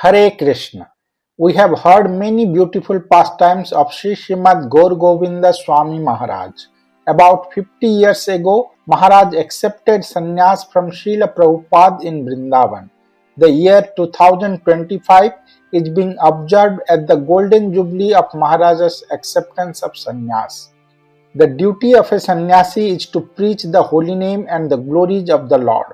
Hare Krishna. We have heard many beautiful pastimes of Srimad Gour Govinda Swami Maharaj. About 50 years ago, Maharaj accepted sannyas from Srila Prabhupada in Vrindavan. The year 2025 is being observed as the Golden Jubilee of Maharaj's acceptance of sannyas. The duty of a sannyasi is to preach the holy name and the glories of the Lord.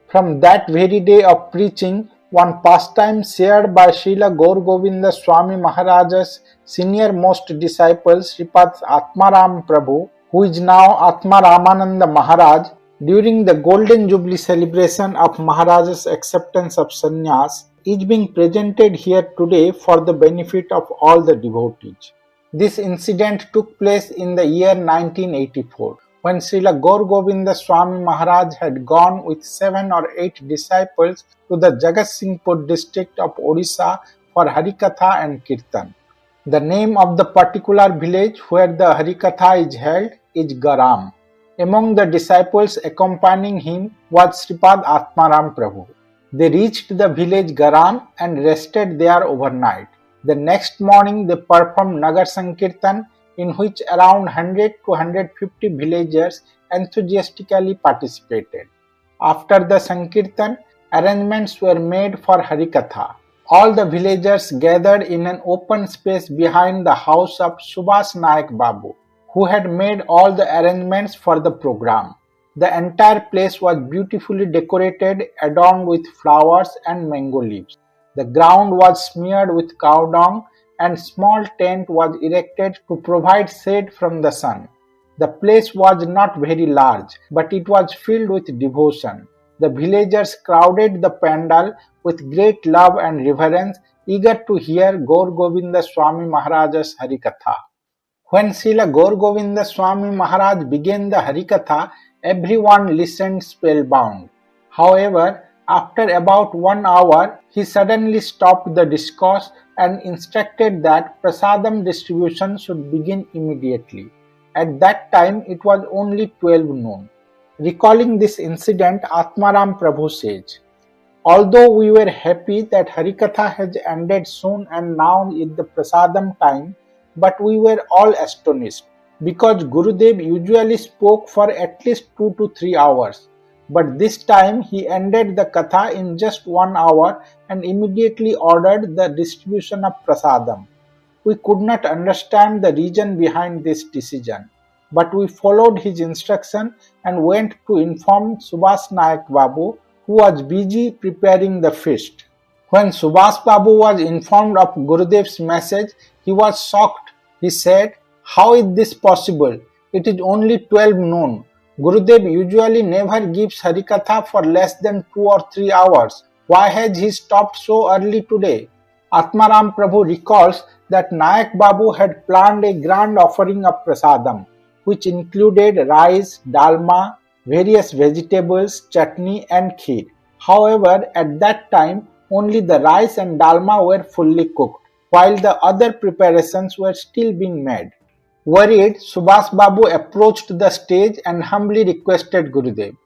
From that very day of preaching, one pastime shared by Srila Gour Govinda Swami Maharaj's senior most disciple Sripad Atmaram Prabhu, who is now Atma Ramananda Maharaj, during the Golden Jubilee celebration of Maharaj's acceptance of sannyas, is being presented here today for the benefit of all the devotees. This incident took place in the year 1984. When Srila Gour Govinda Swami Maharaj had gone with 7 or 8 disciples to the Jagatsinghpur district of Odisha for hari-katha and Kirtan. The name of the particular village where the hari-katha is held is Garam. Among the disciples accompanying him was Sripad Atmaram Prabhu. They reached the village Garam and rested there overnight. The next morning they performed Nagar Sankirtan, in which around 100 to 150 villagers enthusiastically participated. After the Sankirtan, arrangements were made for hari-katha. All the villagers gathered in an open space behind the house of Subhas Nayak Babu, who had made all the arrangements for the program. The entire place was beautifully decorated, adorned with flowers and mango leaves. The ground was smeared with cow dung, and small tent was erected to provide shade from the sun. The place was not very large, but it was filled with devotion. The villagers crowded the pandal with great love and reverence, eager to hear Gour Govinda Swami Maharaj's hari-katha. When Srila Gour Govinda Swami Maharaj began the hari-katha, everyone listened spellbound. However, after about 1 hour, he suddenly stopped the discourse and instructed that Prasadam distribution should begin immediately. At that time, it was only 12 noon. Recalling this incident, Atmaram Prabhu says, "Although we were happy that Harikatha has ended soon and now is the Prasadam time, but we were all astonished, because Gurudeva usually spoke for at least 2 to 3 hours. But this time he ended the katha in just 1 hour and immediately ordered the distribution of prasadam. We could not understand the reason behind this decision, but we followed his instruction and went to inform Subhas Nayak Babu, who was busy preparing the feast. When Subhas Babu was informed of Gurudev's message, he was shocked. He said, 'How is this possible? It is only 12 noon. Gurudev usually never gives Harikatha for less than 2 or 3 hours. Why has he stopped so early today?' Atmaram Prabhu recalls that Nayak Babu had planned a grand offering of prasadam, which included rice, dalma, various vegetables, chutney and kheer. However, at that time, only the rice and dalma were fully cooked, while the other preparations were still being made. Worried, Subhas Babu approached the stage and humbly requested Gurudev,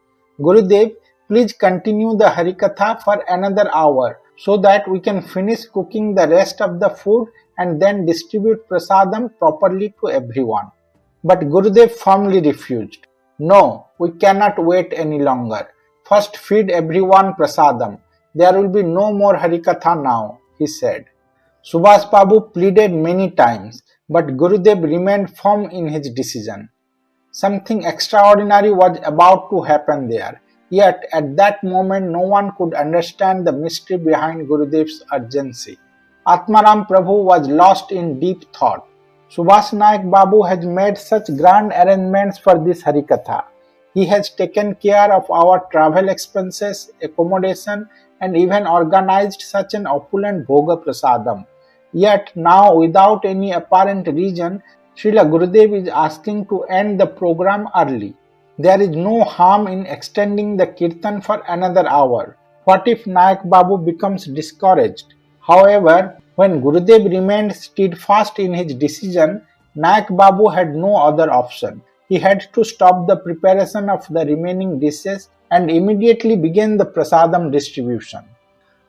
'Gurudev, please continue the Harikatha for another hour so that we can finish cooking the rest of the food and then distribute prasadam properly to everyone.' But Gurudev firmly refused. 'No, we cannot wait any longer. First feed everyone prasadam. There will be no more Harikatha now,' he said. Subhas Babu pleaded many times, but Gurudev remained firm in his decision. Something extraordinary was about to happen there, yet at that moment no one could understand the mystery behind Gurudev's urgency. Atmaram Prabhu was lost in deep thought. Subhas Nayak Babu has made such grand arrangements for this Harikatha. He has taken care of our travel expenses, accommodation, and even organized such an opulent Bhoga Prasadam. Yet now, without any apparent reason, Srila Gurudev is asking to end the program early. There is no harm in extending the Kirtan for another hour. What if Nayak Babu becomes discouraged?' However, when Gurudev remained steadfast in his decision, Nayak Babu had no other option. He had to stop the preparation of the remaining dishes and immediately began the prasadam distribution.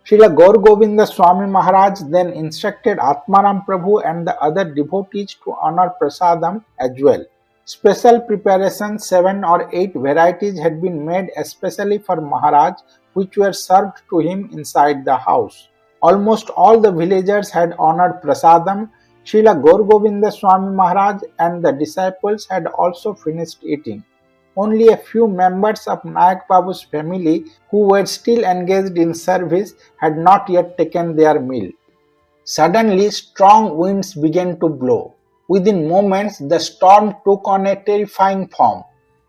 Srila Gour Govinda Swami Maharaj then instructed Atmaram Prabhu and the other devotees to honor Prasadam as well. Special preparations, 7 or 8 varieties had been made especially for Maharaj, which were served to him inside the house. Almost all the villagers had honored Prasadam. Srila Gour Govinda Swami Maharaj and the disciples had also finished eating. Only a few members of Nayak Babu's family who were still engaged in service had not yet taken their meal. Suddenly, strong winds began to blow. Within moments, the storm took on a terrifying form.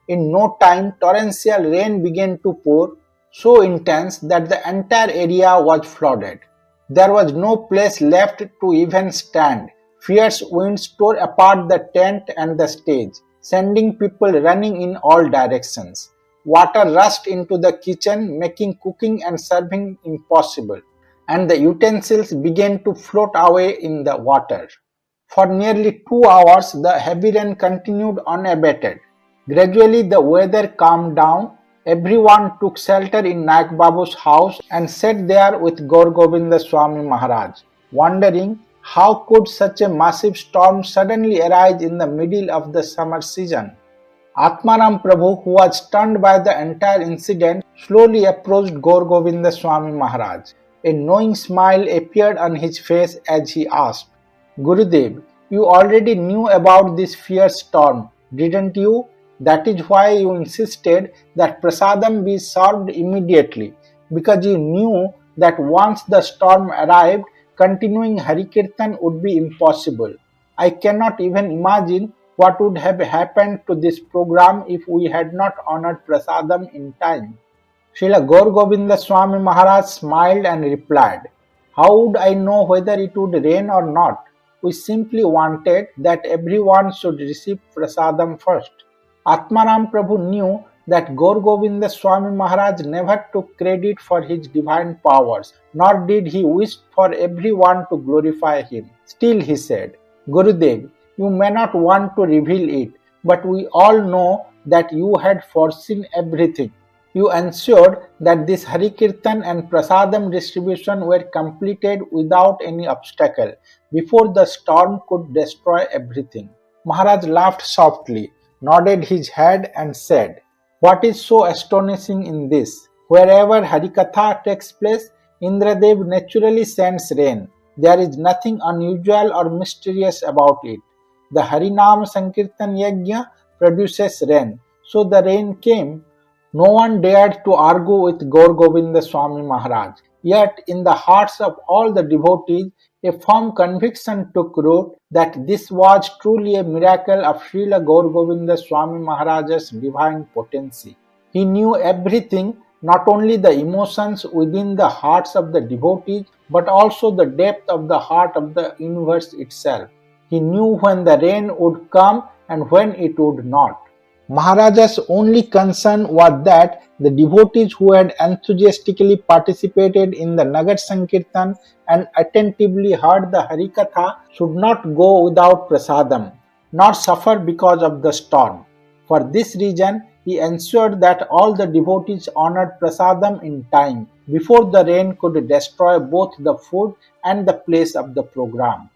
In no time, torrential rain began to pour, so intense that the entire area was flooded. There was no place left to even stand. Fierce winds tore apart the tent and the stage, sending people running in all directions. Water rushed into the kitchen, making cooking and serving impossible, and the utensils began to float away in the water. For nearly 2 hours, the heavy rain continued unabated. Gradually, the weather calmed down. Everyone took shelter in Nayak Babu's house and sat there with Gour Govinda Swami Maharaj, wondering how could such a massive storm suddenly arise in the middle of the summer season. Atmaram Prabhu, who was stunned by the entire incident, slowly approached Gour Govinda Swami Maharaj. A knowing smile appeared on his face as he asked, "Gurudev, you already knew about this fierce storm, didn't you? That is why you insisted that Prasadam be served immediately, because you knew that once the storm arrived, continuing hari-kirtan would be impossible. I cannot even imagine what would have happened to this program if we had not honored Prasadam in time." Srila Gour Govinda Swami Maharaj smiled and replied, "How would I know whether it would rain or not? We simply wanted that everyone should receive Prasadam first." Atmaram Prabhu knew that Gour Govinda Swami Maharaj never took credit for his divine powers, nor did he wish for everyone to glorify him. Still he said, "Gurudev, you may not want to reveal it, but we all know that you had foreseen everything. You ensured that this Hari-Kirtan and Prasadam distribution were completed without any obstacle, before the storm could destroy everything." Maharaj laughed softly, nodded his head and said, "What is so astonishing in this? Wherever hari-katha takes place, Indradev naturally sends rain. There is nothing unusual or mysterious about it. The Harinam Sankirtan Yajna produces rain, so the rain came." No one dared to argue with Gour Govinda Swami Maharaj. Yet in the hearts of all the devotees, a firm conviction took root that this was truly a miracle of Srila Gour Govinda Swami Maharaj's divine potency. He knew everything, not only the emotions within the hearts of the devotees, but also the depth of the heart of the universe itself. He knew when the rain would come and when it would not. Maharaja's only concern was that the devotees who had enthusiastically participated in the Nagar Sankirtan and attentively heard the hari-katha should not go without prasadam, nor suffer because of the storm. For this reason, he ensured that all the devotees honored prasadam in time, before the rain could destroy both the food and the place of the program.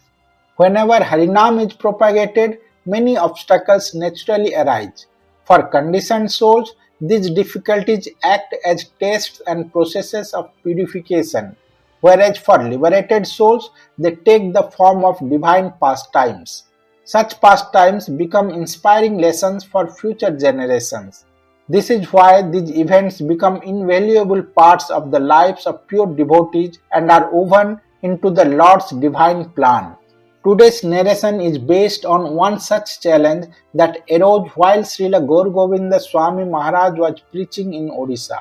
Whenever Harinam is propagated, many obstacles naturally arise. For conditioned souls, these difficulties act as tests and processes of purification, whereas for liberated souls, they take the form of divine pastimes. Such pastimes become inspiring lessons for future generations. This is why these events become invaluable parts of the lives of pure devotees and are woven into the Lord's divine plan. Today's narration is based on one such challenge that arose while Srila Gour Govinda Swami Maharaj was preaching in Odisha.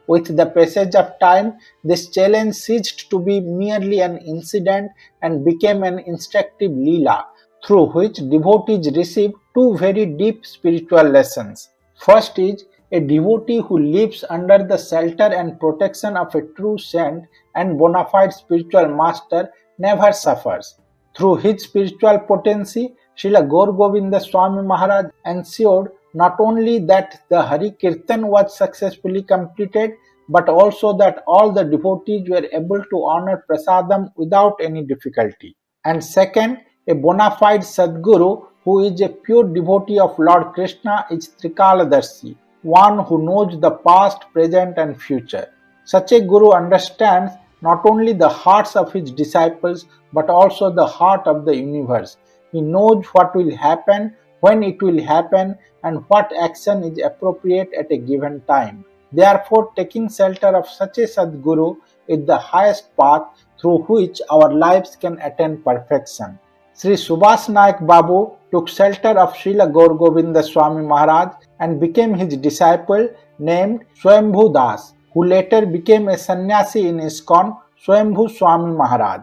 With the passage of time, this challenge ceased to be merely an incident and became an instructive leela, through which devotees receive two very deep spiritual lessons. First is, a devotee who lives under the shelter and protection of a true saint and bona fide spiritual master never suffers. Through his spiritual potency, Srila Gour Govinda Swami Maharaj ensured not only that the Hari Kirtan was successfully completed, but also that all the devotees were able to honor Prasadam without any difficulty. And second, a bona fide Sadguru who is a pure devotee of Lord Krishna is Trikala Darshi, one who knows the past, present and future. Such a Guru understands not only the hearts of his disciples but also the heart of the universe. He knows what will happen, when it will happen, and what action is appropriate at a given time. Therefore, taking shelter of such a Sadguru is the highest path through which our lives can attain perfection. Sri Subhas Nayak Babu took shelter of Srila Gour Govinda Swami Maharaj and became his disciple named Swayambhu Das, who later became a sannyasi in ISKCON, Swayambhu Swami Maharaj.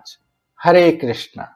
Hare Krishna.